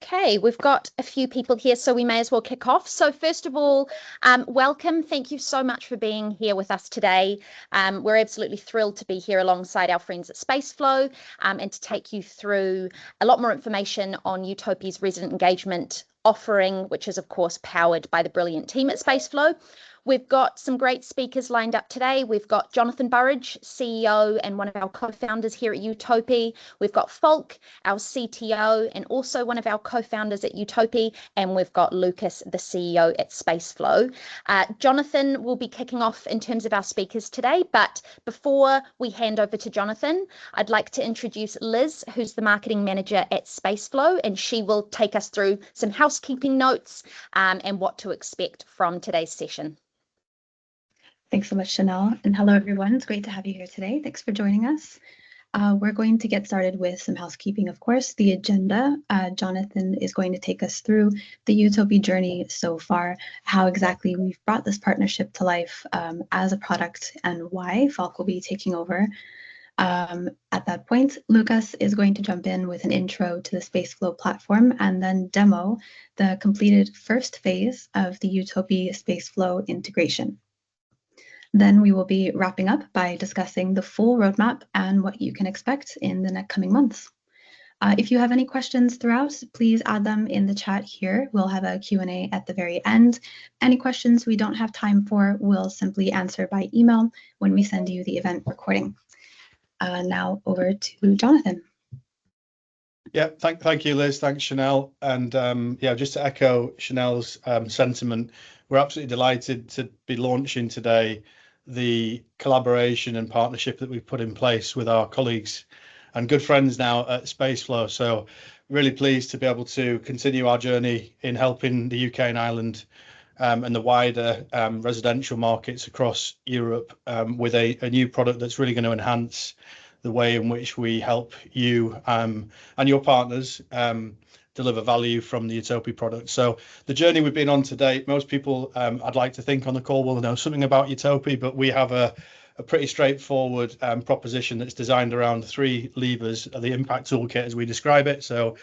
Okay, we've got a few people here, so we may as well kick off. So first of all, welcome. Thank you so much for being here with us today. We're absolutely thrilled to be here alongside our friends at Spaceflow and to take you through a lot more information on Utopi's resident engagement offering, which is of course powered by the brilliant team at Spaceflow. We've got some great speakers lined up today. We've got Jonathan Burridge, CEO and one of our co-founders here at Utopi. We've got Falk, our CTO, and also one of our co-founders at Utopi. And we've got Lucas, the CEO at Spaceflow. Jonathan will be kicking off in terms of our speakers today. But before we hand over to Jonathan, I'd like to introduce Liz, who's the marketing manager at Spaceflow, and she will take us through some housekeeping notes and what to expect from today's session. Thanks so much, Chanel, and hello everyone. It's great to have you here today. Thanks for joining us. We're going to get started with some housekeeping, of course. The agenda, Jonathan is going to take us through the Utopi journey so far, how exactly we've brought this partnership to life as a product and why. Falk will be taking over. At that point, Lucas is going to jump in with an intro to the Spaceflow platform and then demo the completed first phase of the Utopi Spaceflow integration. Then we will be wrapping up by discussing the full roadmap and what you can expect in the coming months. If you have any questions throughout, please add them in the chat here. We'll have a Q&A at the very end. Any questions we don't have time for, we'll simply answer by email when we send you the event recording. Now over to Jonathan. Yeah, thank you, Liz. Thanks, Chanel. And yeah, just to echo Chanel's sentiment, we're absolutely delighted to be launching today the collaboration and partnership that we've put in place with our colleagues and good friends now at Spaceflow. So really pleased to be able to continue our journey in helping the UK and Ireland and the wider residential markets across Europe with a new product that's really going to enhance the way in which we help you and your partners deliver value from the Utopi product. So the journey we've been on to date, most people I'd like to think on the call will know something about Utopi, but we have a pretty straightforward proposition that's designed around three levers, the impact toolkit as we describe it. So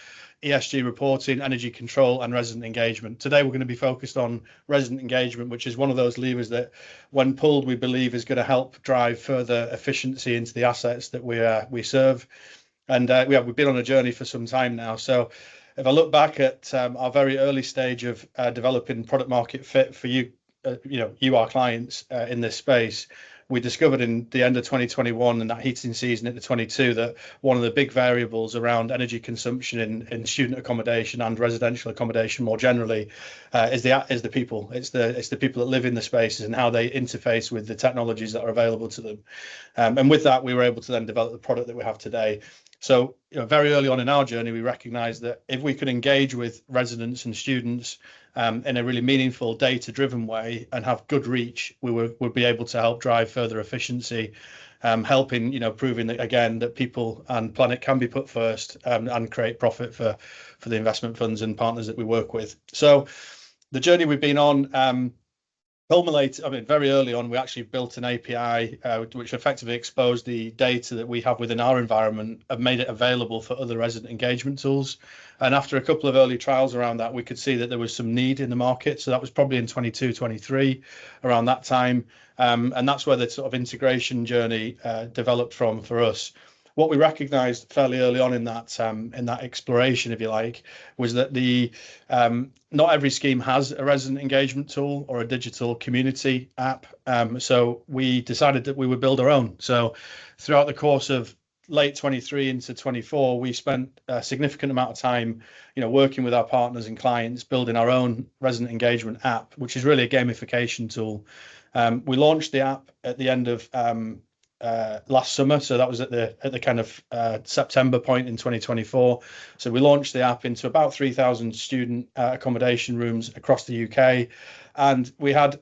ESG reporting, energy control, and resident engagement. Today, we're going to be focused on resident engagement, which is one of those levers that, when pulled, we believe is going to help drive further efficiency into the assets that we serve. And yeah, we've been on a journey for some time now. So if I look back at our very early stage of developing product market fit for you, you, our clients in this space, we discovered in the end of 2021 and that heating season into 22 that one of the big variables around energy consumption in student accommodation and residential accommodation more generally is the people. It's the people that live in the spaces and how they interface with the technologies that are available to them. And with that, we were able to then develop the product that we have today. So very early on in our journey, we recognized that if we could engage with residents and students in a really meaningful, data-driven way and have good reach, we would be able to help drive further efficiency, helping, proving that, again, that people and planet can be put first and create profit for the investment funds and partners that we work with. So the journey we've been on very early on, we actually built an API which effectively exposed the data that we have within our environment and made it available for other resident engagement tools. And after a couple of early trials around that, we could see that there was some need in the market. So that was probably in 22, 23, around that time. And that's where the sort of integration journey developed from for us. What we recognized fairly early on in that exploration, if you like, was that not every scheme has a resident engagement tool or a digital community app. So we decided that we would build our own. So throughout the course of late 23 into 24, we spent a significant amount of time, working with our partners and clients, building our own resident engagement app, which is really a gamification tool. We launched the app at the end of last summer, so that was at the kind of September point in 2024. So we launched the app into about 3,000 student accommodation rooms across the UK, and we had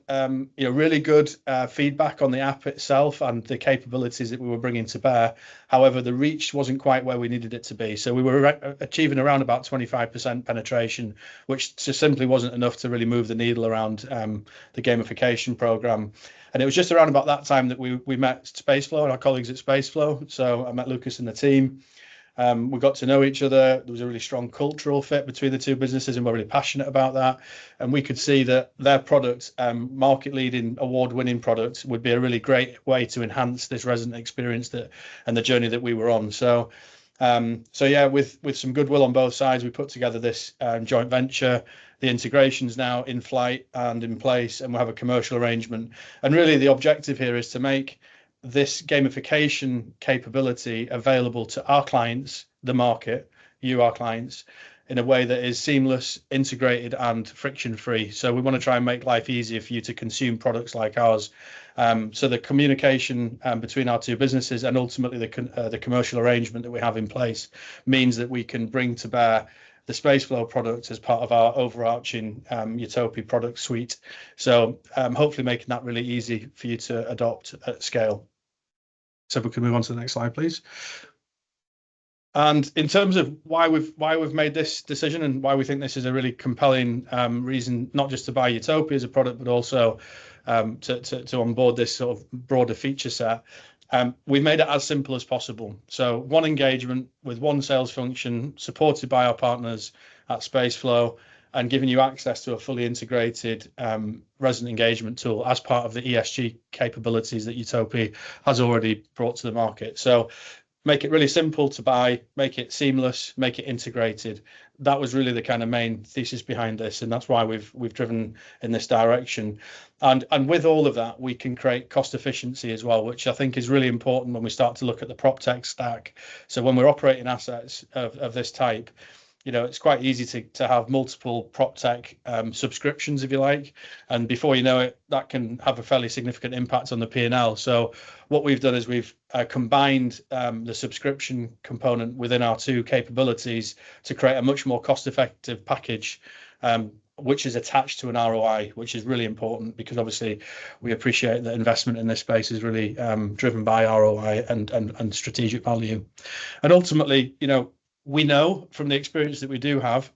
really good feedback on the app itself and the capabilities that we were bringing to bear. However, the reach wasn't quite where we needed it to be. So we were achieving around about 25% penetration, which just simply wasn't enough to really move the needle around the gamification program. And it was just around about that time that we met Spaceflow and our colleagues at Spaceflow. So I met Lucas and the team. We got to know each other. There was a really strong cultural fit between the two businesses, and we're really passionate about that. And we could see that their product, market-leading, award-winning product, would be a really great way to enhance this resident experience and the journey that we were on. So yeah, with some goodwill on both sides, we put together this joint venture. The integration's now in flight and in place, and we'll have a commercial arrangement. And really, the objective here is to make this gamification capability available to our clients, the market, you, our clients, in a way that is seamless, integrated, and friction-free. So we want to try and make life easier for you to consume products like ours. So the communication between our two businesses, and ultimately the commercial arrangement that we have in place, means that we can bring to bear the Spaceflow product as part of our overarching Utopi product suite. So hopefully making that really easy for you to adopt at scale. So we can move on to the next slide, please. And in terms of why we've made this decision and why we think this is a really compelling reason, not just to buy Utopi as a product, but also to onboard this sort of broader feature set, we've made it as simple as possible. So one engagement with one sales function, supported by our partners at Spaceflow, and giving you access to a fully integrated resident engagement tool as part of the ESG capabilities that Utopi has already brought to the market. So make it really simple to buy, make it seamless, make it integrated. That was really the kind of main thesis behind this, and that's why we've driven in this direction. And with all of that, we can create cost efficiency as well, which I think is really important when we start to look at the PropTech stack. So when we're operating assets of this type, you know, it's quite easy to have multiple PropTech subscriptions, if you like, and before you know it, that can have a fairly significant impact on the P&L. So what we've done is we've combined the subscription component within our two capabilities to create a much more cost-effective package, which is attached to an ROI, which is really important, because obviously we appreciate that investment in this space is really driven by ROI and strategic value. And ultimately, you know, we know from the experience that we do have,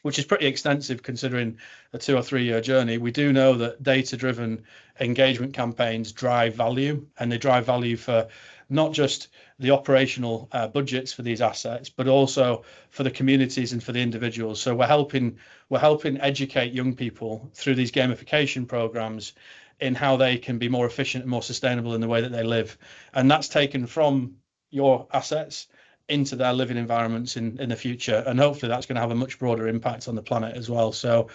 which is pretty extensive considering a 2 or 3 year journey, we do know that data-driven engagement campaigns drive value, and they drive value for not just the operational budgets for these assets, but also for the communities and for the individuals. So we're helping educate young people through these gamification programs in how they can be more efficient and more sustainable in the way that they live. And that's taken from your assets into their living environments in the future, and hopefully that's going to have a much broader impact on the planet as well. So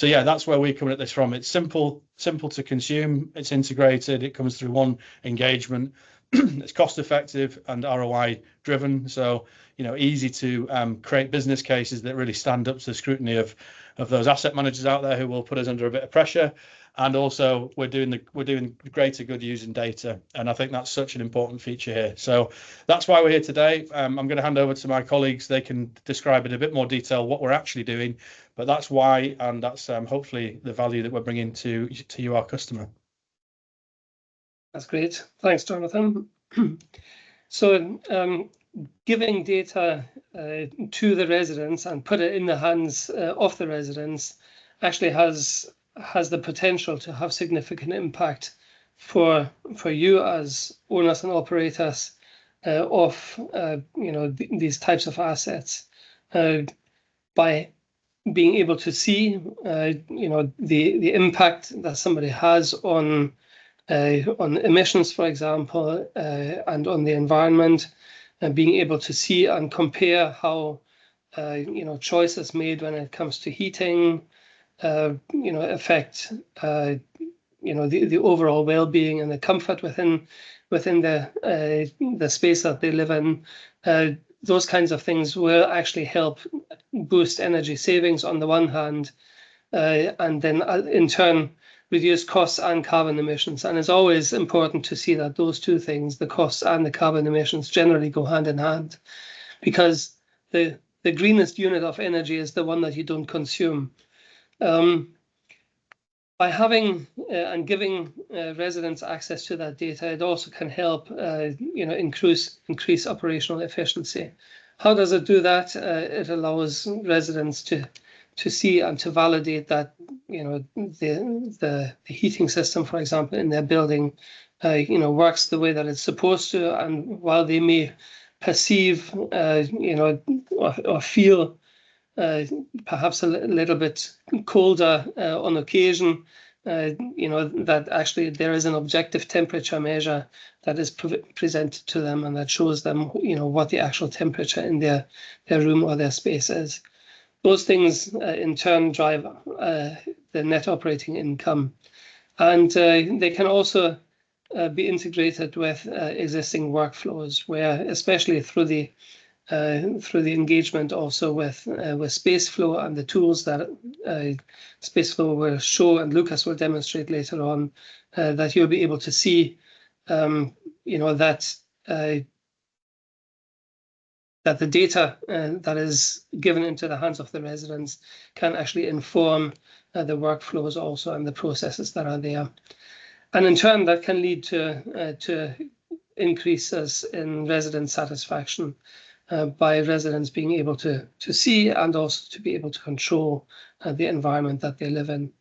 yeah, that's where we're coming at this from. It's simple to consume, it's integrated, it comes through one engagement, it's cost effective and ROI driven, so you know, easy to create business cases that really stand up to the scrutiny of those asset managers out there who will put us under a bit of pressure. And also we're doing greater good using data, and I think that's such an important feature here. So that's why we're here today. I'm going to hand over to my colleagues. They can describe in a bit more detail what we're actually doing, but that's why, and that's hopefully the value that we're bringing to you, our customer. That's great. Thanks, Jonathan. So giving data to the residents and put it in the hands of the residents actually has the potential to have significant impact for you as owners and operators of you know, these types of assets, by being able to see you know, the impact that somebody has on emissions, for example, and on the environment, and being able to see and compare how you know, choices made when it comes to heating you know, affect you know, the overall well-being and the comfort within the space that they live in. Those kinds of things will actually help boost energy savings on the one hand, and then in turn reduce costs and carbon emissions. And it's always important to see that those two things, the costs and the carbon emissions, generally go hand in hand, because the greenest unit of energy is the one that you don't consume. By having and giving residents access to that data, it also can help you know, increase operational efficiency. How does it do that? It allows residents to see and to validate that, you know, the heating system, for example, in their building you know, works the way that it's supposed to. And while they may perceive, or feel perhaps a little bit colder on occasion, that actually there is an objective temperature measure that is presented to them and that shows them, what the actual temperature in their room or their space is. Those things in turn drive the net operating income. And they can also be integrated with existing workflows, where especially through the engagement also with Spaceflow and the tools that Spaceflow will show and Lucas will demonstrate later on, that you'll be able to see, that the data that is given into the hands of the residents can actually inform the workflows also and the processes that are there. And in turn, that can lead to increases in resident satisfaction by residents being able to see and also to be able to control the environment that they live in.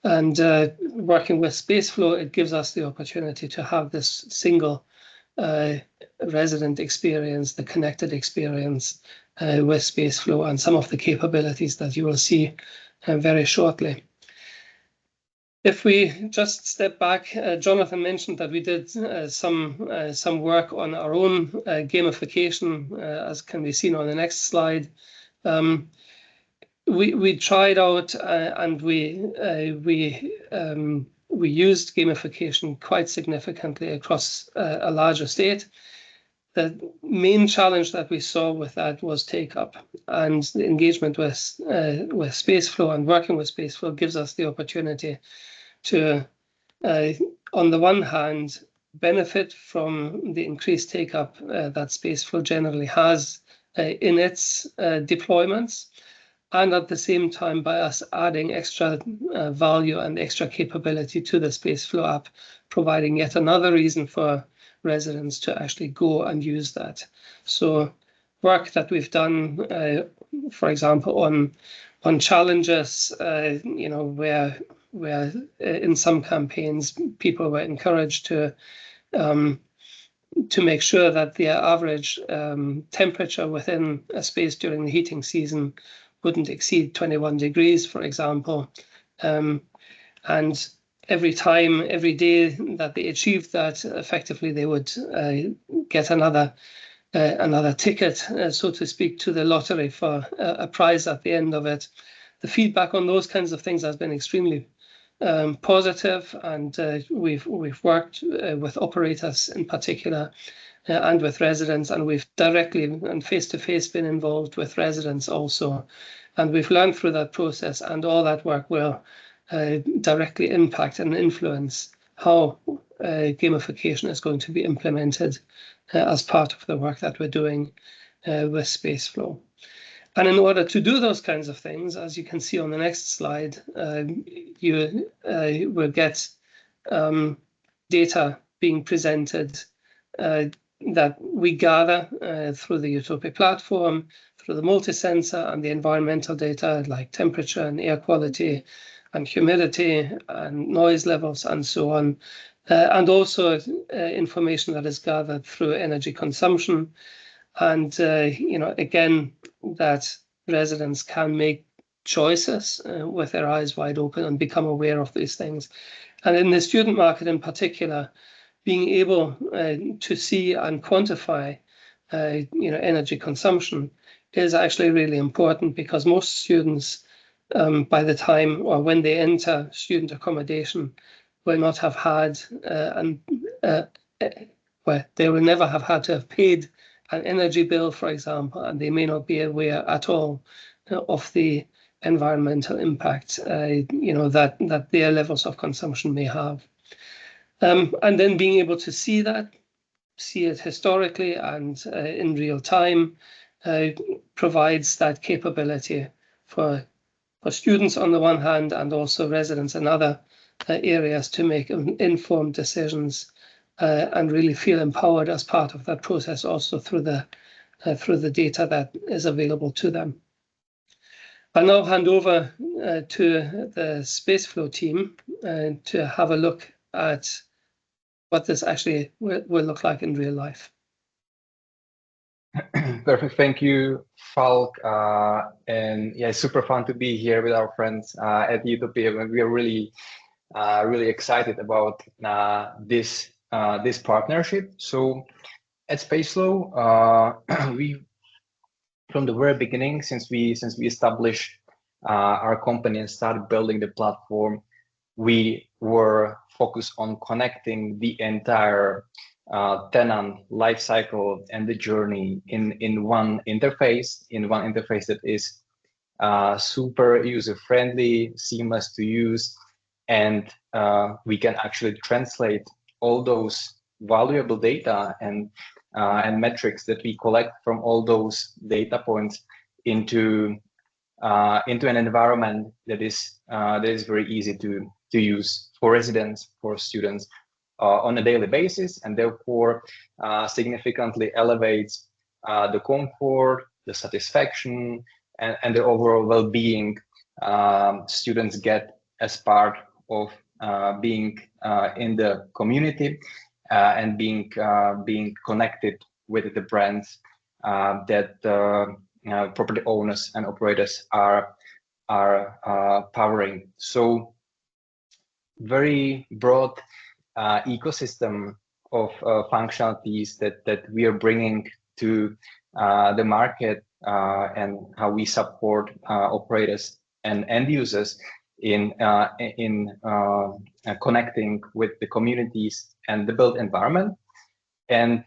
And working with Spaceflow, it gives us the opportunity to have this single resident experience, the connected experience with Spaceflow and some of the capabilities that you will see very shortly. If we just step back, Jonathan mentioned that we did some work on our own gamification, as can be seen on the next slide. We tried out and we used gamification quite significantly across a large estate. The main challenge that we saw with that was take-up, and the engagement with Spaceflow and working with Spaceflow gives us the opportunity to, on the one hand, benefit from the increased take-up that Spaceflow generally has in its deployments, and at the same time by us adding extra value and extra capability to the Spaceflow app, providing yet another reason for residents to actually go and use that. So work that we've done, for example, on challenges, where in some campaigns people were encouraged to make sure that their average temperature within a space during the heating season wouldn't exceed 21 degrees, for example. And every day that they achieved that, effectively they would get another ticket, so to speak, to the lottery for a prize at the end of it. The feedback on those kinds of things has been extremely positive, and we've worked with operators in particular and with residents, and we've directly and face-to-face been involved with residents also, and we've learned through that process, and all that work will directly impact and influence how gamification is going to be implemented as part of the work that we're doing with Spaceflow. And in order to do those kinds of things, as you can see on the next slide, you will get data being presented that we gather through the Utopi platform, through the multi-sensor and the environmental data like temperature and air quality and humidity and noise levels and so on, and also information that is gathered through energy consumption. And, again, that residents can make choices with their eyes wide open and become aware of these things. And in the student market in particular, being able to see and quantify, energy consumption is actually really important, because most students, by the time or when they enter student accommodation, will not have had, they will never have had to have paid an energy bill, for example, and they may not be aware at all of the environmental impact, that their levels of consumption may have. And then being able to see it historically and in real time, provides that capability for students on the one hand, and also residents in other areas to make informed decisions and really feel empowered as part of that process, also through the data that is available to them. I'll now hand over to the Spaceflow team to have a look at what this actually will look like in real life. Perfect. Thank you, Falk. And yeah, it's super fun to be here with our friends at Utopia. And we are really, really excited about this partnership. So at Spaceflow, we from the very beginning, since we established our company and started building the platform, we were focused on connecting the entire tenant life cycle and the journey in one interface, that is super user friendly, seamless to use, and we can actually translate all those valuable data and metrics that we collect from all those data points into an environment that is very easy to use for residents, for students on a daily basis, and therefore significantly elevates the comfort, the satisfaction, and the overall well-being students get as part of being in the community and being connected with the brands that property owners and operators are powering. So very broad ecosystem of functionalities that we are bringing to the market and how we support operators and end users in connecting with the communities and the built environment. And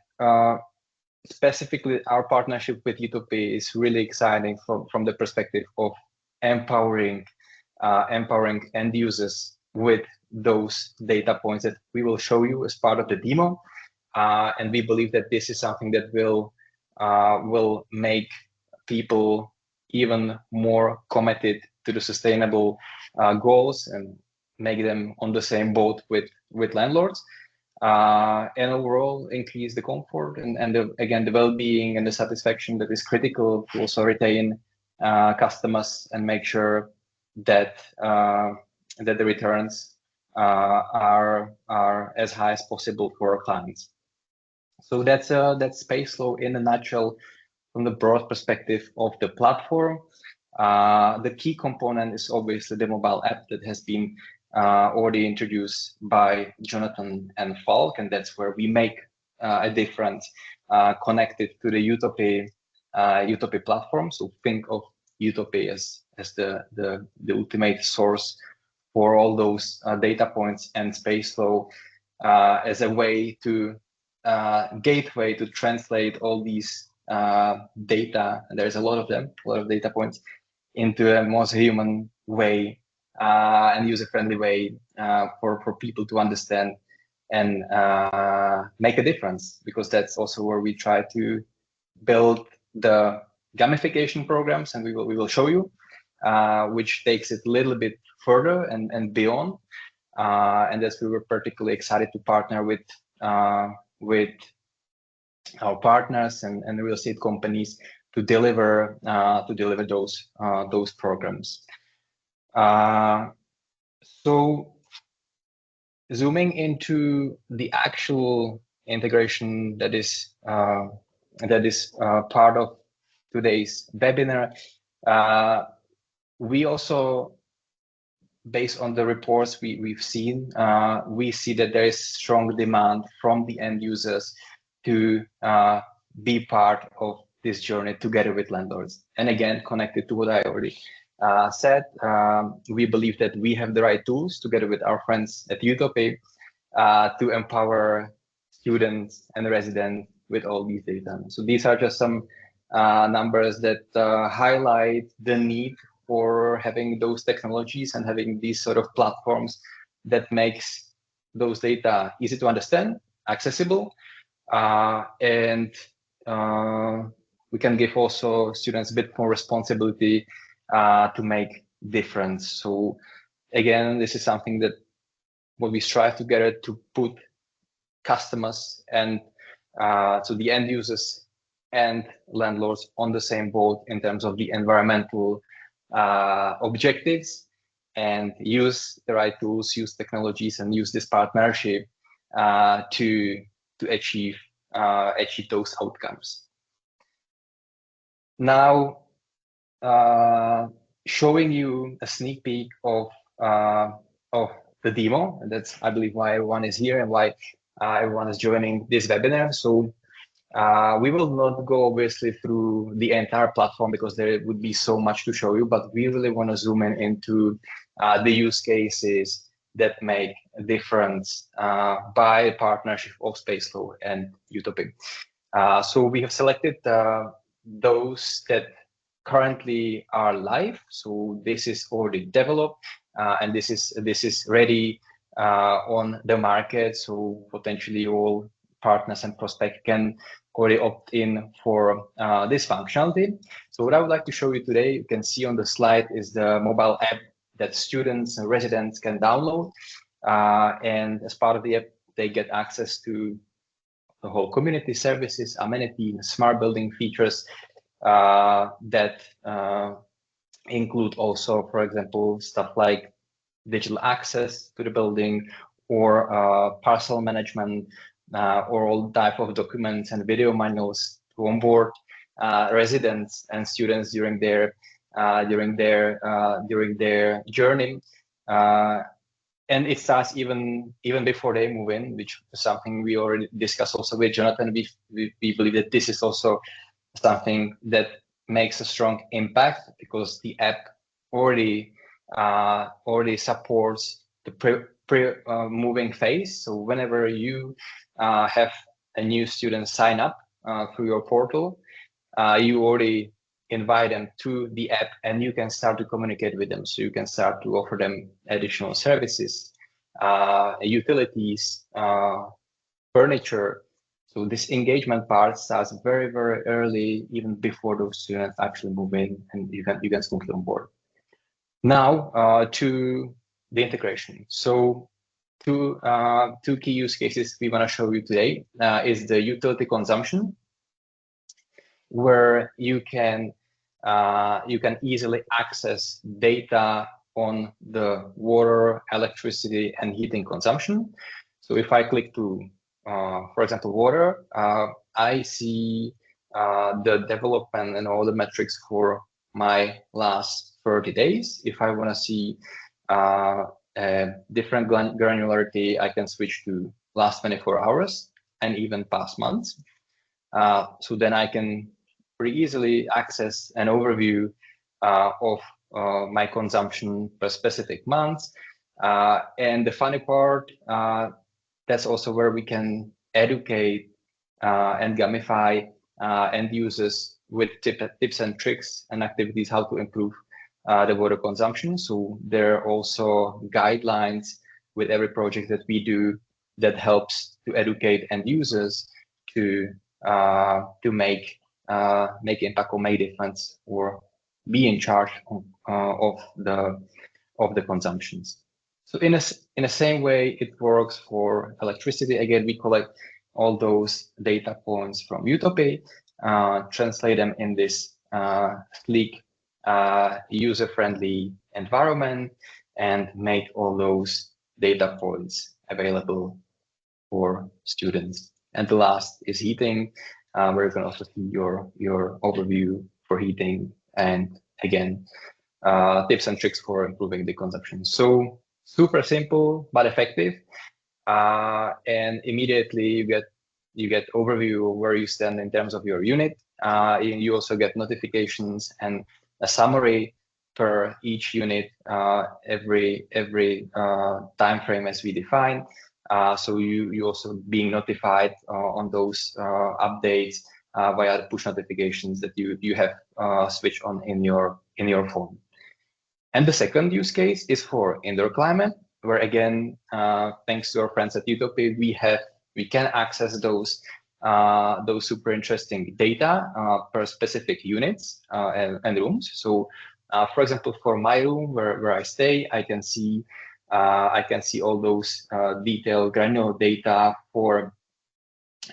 specifically, our partnership with Utopi is really exciting from the perspective of empowering end users with those data points that we will show you as part of the demo. And we believe that this is something that will make people even more committed to the sustainable goals and make them on the same boat with landlords. And overall increase the comfort and again the well-being and the satisfaction that is critical to also retain customers and make sure that the returns are as high as possible for our clients. So that's Spaceflow in a nutshell from the broad perspective of the platform. The key component is obviously the mobile app that has been already introduced by Jonathan and Falk, and that's where we make a difference connected to the Utopi platform. So think of Utopi as the ultimate source for all those data points, and Spaceflow as a way to gateway to translate all these data, and there's a lot of them, a lot of data points, into a more human way and user-friendly way for people to understand and make a difference, because that's also where we try to build the gamification programs, and we will show you, which takes it a little bit further and beyond. And that's we were particularly excited to partner with our partners and real estate companies to deliver those programs. So zooming into the actual integration that is part of today's webinar, we also, based on the reports we've seen, we see that there is strong demand from the end users to be part of this journey together with landlords. And again, connected to what I already said, we believe that we have the right tools together with our friends at Utopi to empower students and residents with all these data. So these are just some numbers that highlight the need for having those technologies and having these sort of platforms that makes those data easy to understand, accessible, and we can give also students a bit more responsibility to make difference. So again, this is something that what we strive together to put customers and so the end users and landlords on the same boat in terms of the environmental objectives, and use the right tools, use technologies, and use this partnership to achieve those outcomes. Now, showing you a sneak peek of the demo. And that's, I believe, why everyone is here and why everyone is joining this webinar. So we will not go obviously through the entire platform because there would be so much to show you, but we really want to zoom in into the use cases that make a difference by partnership of Spaceflow and Utopi. So we have selected those that currently are live. So this is already developed and this is ready on the market. So potentially all partners and prospects can already opt in for this functionality. So what I would like to show you today, you can see on the slide, is the mobile app that students and residents can download. And as part of the app, they get access to the whole community services, amenity, smart building features that include also, for example, stuff like digital access to the building or parcel management or all type of documents and video manuals to onboard residents and students during their journey. And it starts even before they move in, which is something we already discussed also with Jonathan. We believe that this is also something that makes a strong impact because the app already supports the pre-moving phase. So whenever you have a new student sign up through your portal, you already invite them to the app and you can start to communicate with them. So you can start to offer them additional services, utilities, furniture. So this engagement part starts very, very early, even before those students actually move in, and you can smoothly onboard. Now to the integration. So two key use cases we want to show you today is the utility consumption, where you can easily access data on the water, electricity, and heating consumption. So if I click to, for example, water, I see the development and all the metrics for my last 30 days. If I want to see different granularity, I can switch to last 24 hours and even past months. So then I can pretty easily access an overview of my consumption per specific month. And the funny part, that's also where we can educate and gamify end users with tips and tricks and activities how to improve the water consumption. So there are also guidelines with every project that we do that helps to educate end users to make impact or make difference or be in charge of the consumptions. So in the same way it works for electricity. Again, we collect all those data points from Utopi, translate them in this sleek, user-friendly environment, and make all those data points available for students. And the last is heating, where you can also see your overview for heating, and again, tips and tricks for improving the consumption. So super simple but effective, and immediately you get overview of where you stand in terms of your unit. You also get notifications and a summary per each unit every time frame as we define. So you also being notified on those updates via the push notifications that you have switched on in your phone. And the second use case is for indoor climate, where again, thanks to our friends at Utopi, we can access those super interesting data per specific units and rooms. So, for example, for my room where I stay, I can see all those detailed granular data for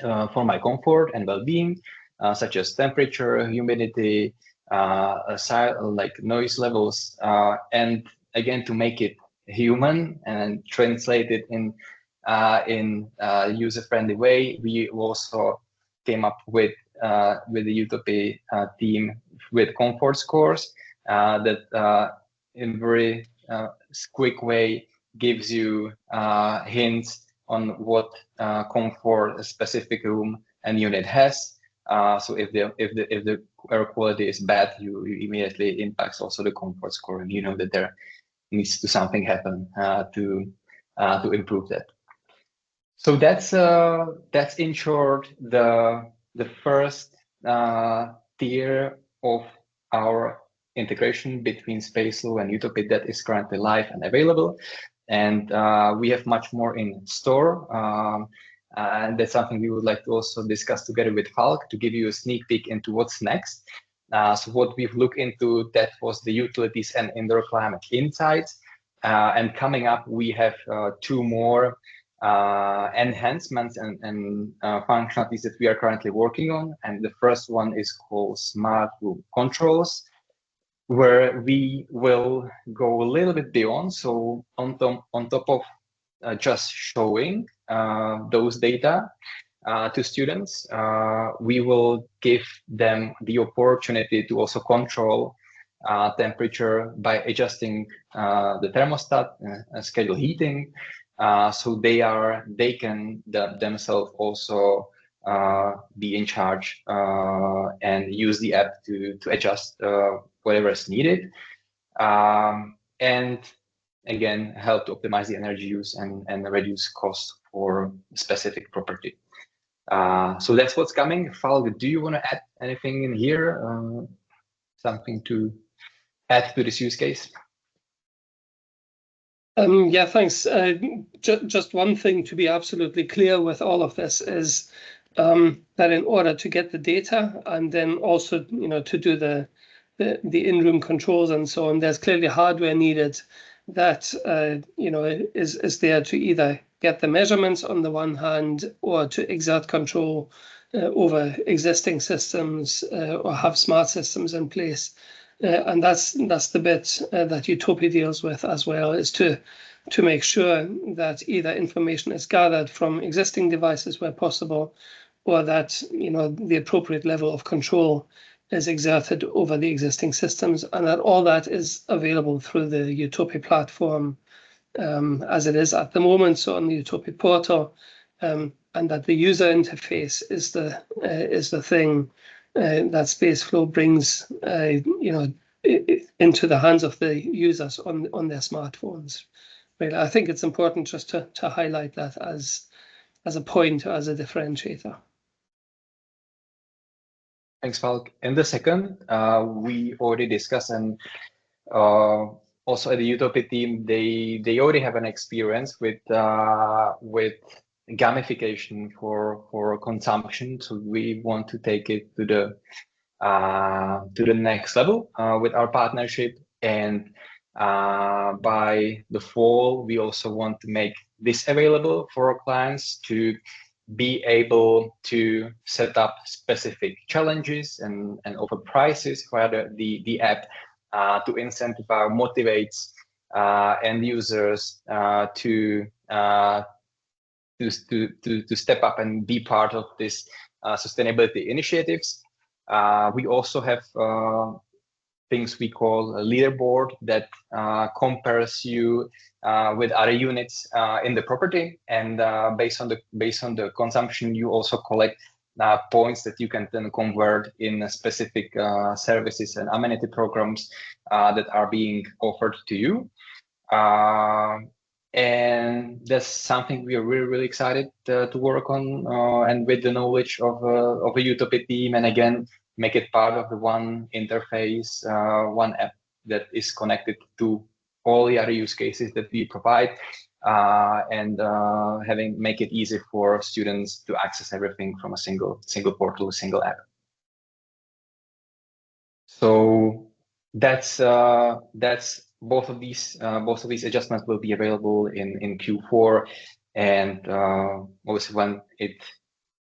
my comfort and well-being, such as temperature, humidity, like noise levels, and again, to make it human and translate it in user-friendly way, we also came up with the Utopi team with comfort scores that in very quick way gives you hints on what comfort a specific room and unit has. So if the air quality is bad, you immediately impacts also the comfort score, and you know that there needs to something happen to improve that. So that's in short the first tier of our integration between Spaceflow and Utopi that is currently live and available, and we have much more in store. And that's something we would like to also discuss together with Falk to give you a sneak peek into what's next. So what we've looked into, that was the utilities and indoor climate insights. And coming up, we have 2 more enhancements and functionalities that we are currently working on. And the first one is called Smart Room Controls, where we will go a little bit beyond. So on top of just showing those data to students, we will give them the opportunity to also control temperature by adjusting the thermostat, schedule heating, so they can themselves also be in charge and use the app to adjust whatever is needed, and again help to optimize the energy use and reduce costs for a specific property. So that's what's coming. Falk, do you want to add anything in here? Something to add to this use case? Yeah, thanks. Just one thing to be absolutely clear with all of this is that in order to get the data and then also, to do the in-room controls and so on, there's clearly hardware needed that is there to either get the measurements on the one hand or to exert control over existing systems or have smart systems in place. And that's the bit that Utopi deals with as well, is to make sure that either information is gathered from existing devices where possible, or that the appropriate level of control is exerted over the existing systems, and that all that is available through the Utopi platform as it is at the moment, so on the Utopi portal, and that the user interface is the thing that Spaceflow brings into the hands of the users on their smartphones. Really, I think it's important just to highlight that as a point, as a differentiator. Thanks, Falk. And the second, we already discussed, and also at the Utopi team, they already have an experience with gamification for consumption. So we want to take it to the next level with our partnership, and by the fall, we also want to make this available for our clients to be able to set up specific challenges and offer prices via the app to incentivize, motivates end users to step up and be part of this sustainability initiatives. We also have things we call a leaderboard that compares you with other units in the property, and based on the consumption, you also collect points that you can then convert in specific services and amenity programs that are being offered to you. And that's something we are really excited to work on, and with the knowledge of a Utopi team, and again, make it part of the one interface, one app that is connected to all the other use cases that we provide, and make it easy for students to access everything from a single portal, a single app. So that's both of these adjustments will be available in Q4, and obviously when it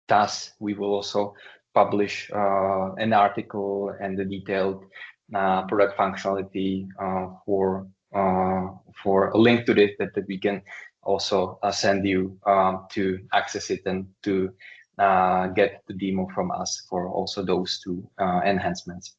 does, we will also publish an article and the detailed product functionality for a link to this that we can also send you to access it and to get the demo from us for also those 2 enhancements.